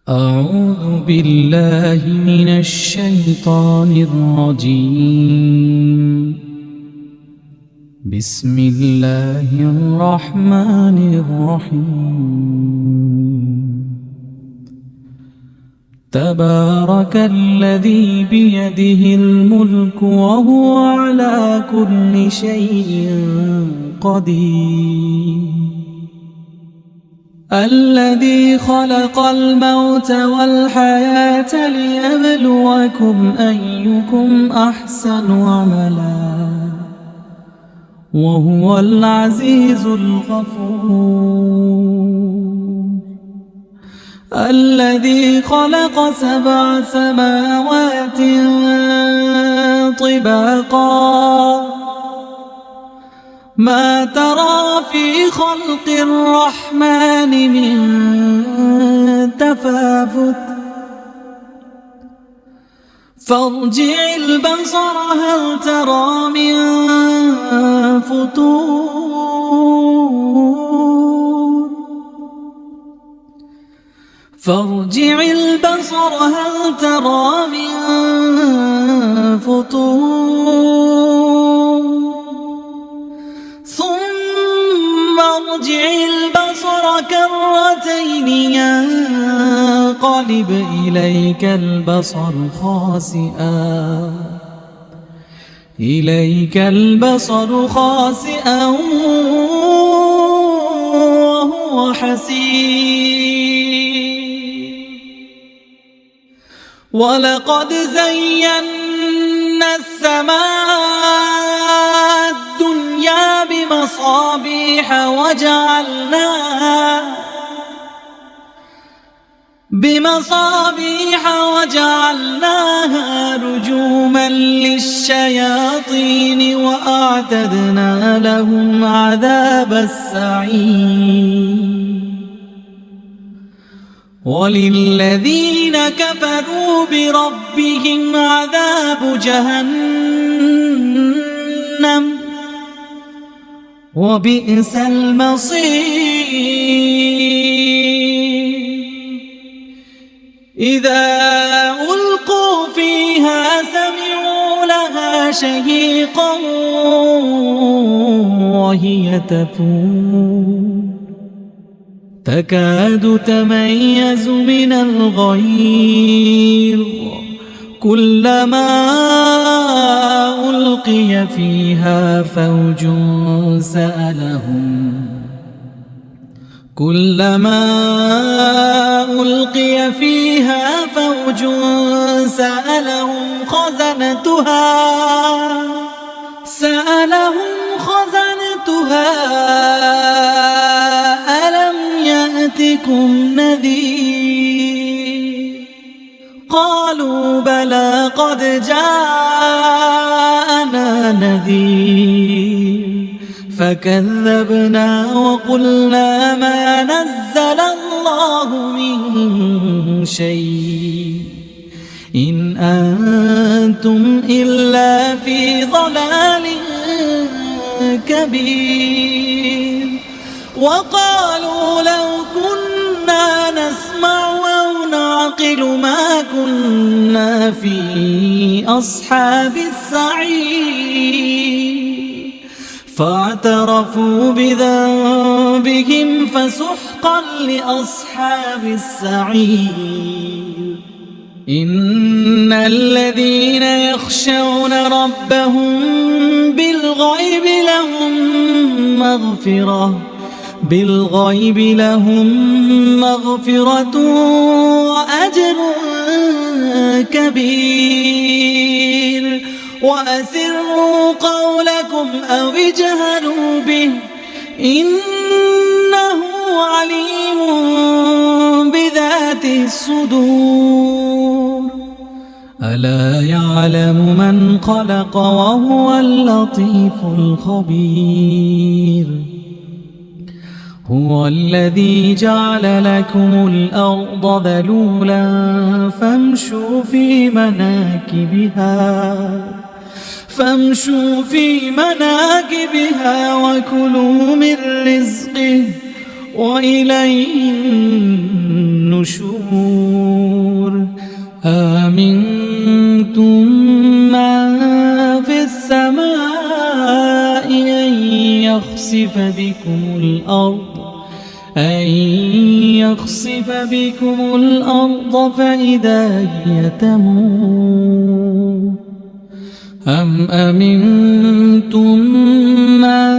أعوذ بالله من الشيطان الرجيم. بسم الله الرحمن الرحيم. تبارك الذي بيده الملك وهو على كل شيء قدير. الذي خلق الموت والحياة ليبلوكم أيكم أحسن عملا وهو العزيز الغفور. الذي خلق 7 سماوات طباقا ما ترى في خلق الرحمن من تفاوت فارجع البصر هل ترى من فطور. فارجع البصر هل ترى من فطور ثم ارجع البصر كرتين ينقلب إليك البصر خاسئا وهو حسير. ولقد زينا السماء الدنيا بمصابيح وجعلناها رجوما للشياطين وأعتدنا لهم عذاب السعير. وللذين كفروا بربهم عذاب جهنم وبئس المصير. إذا ألقوا فيها سمعوا لها شهيقا وهي تفور تكاد تميز من الغيظ كلما ألقي فيها فوج سألهم خزنتها ألم يأتكم نذير. قالوا بلى قد جاءنا نذير فكذبنا وقلنا ما نزل الله من شيء إن أنتم إلا في ضلال كبير. وقالوا لو كنا نسمع أو نعقل ما كنا في أصحاب السعير. فاعترفوا بذنبهم فسحقا لأصحاب السعير. إن الذين يخشون ربهم بالغيب لهم مغفرة وأجر كبير. وأسروا قولكم أو اجهروا به إنه عليم بذات الصدور. ألا يعلم من خلق وهو اللطيف الخبير. هو الذي جعل لكم الأرض ذلولا فامشوا في مناكبها وكلوا من رزقه وإليه النشور. أأمنتم من في السماء أن يخسف بكم الأرض فإذا هي تمور أم أمنتم من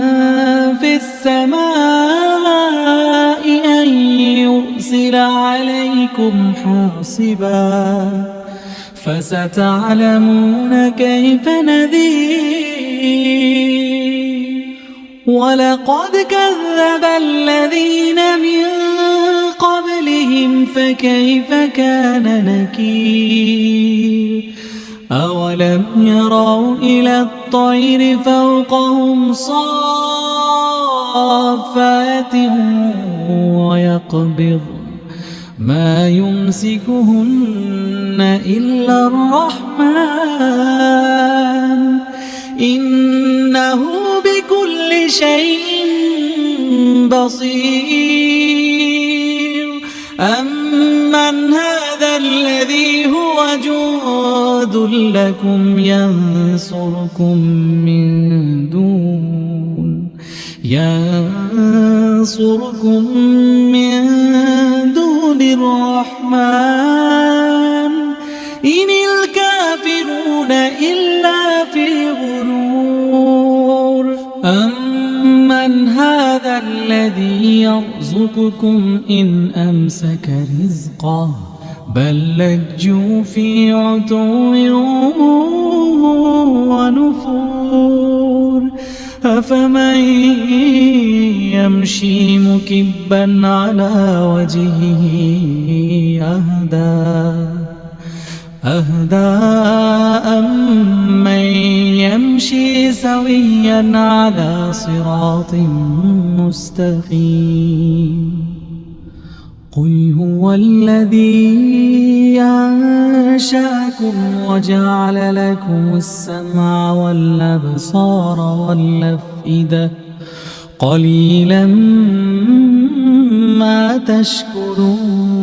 في السماء أن يرسل عليكم حاصبا فستعلمون كيف نذير ولقد كذب الذين من قبلهم فكيف كان نكير أولم يروا إلى الطير فوقهم صافات ويقبض ما يمسكهن إلا الرحمن إنه بكل شيء بصير أمن هذا الذي هو جند لكم ينصركم من دون الرحمن إن الكافرون إلا في غرور أمن هذا الذي يرزقكم إن أمسك رزقه بل لجوا في عتو ونفور أفمن يمشي مكبا على وجهه أهدى أمن يمشي سويا على صراط مستقيم قل هو الذي أنشأكم وجعل لكم السمع والأبصار والأفئدة قليلا ما تشكرون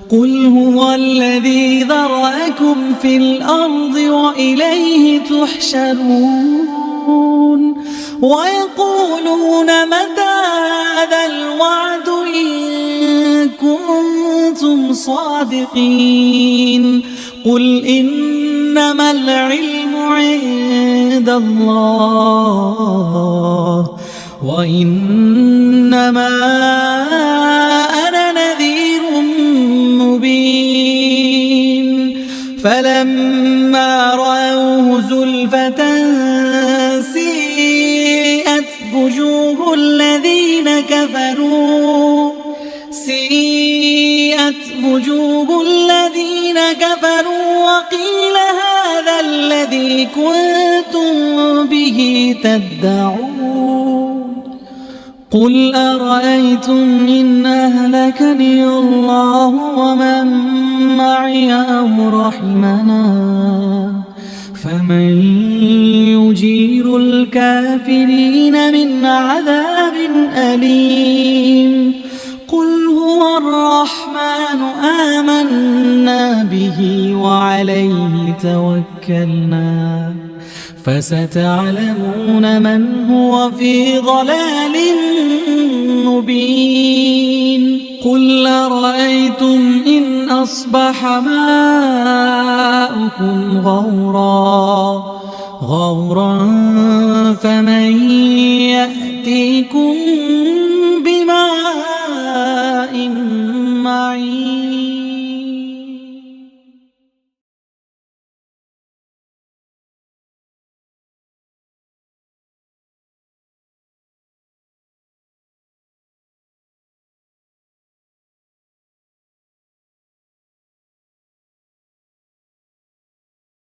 قل هو الذي ذرأكم في الأرض وإليه تحشرون ويقولون متى هذا الوعد إن كنتم صادقين قل إنما العلم عند الله وإنما أنا نذير مبين فلما رأوه زلفة سيئت وجوه الذين كفروا وقيل هذا الذي كنتم به تدعون قل أرأيتم إن أهلكني الله ومن معي أو رحمنا فمن يجير الكافرين من عذاب أليم قل هو الرحمن آمنا به وعليه توكلنا فستعلمون من هو في ضلال مبين قل أرأيتم إن أصبح ماؤكم غورا فمن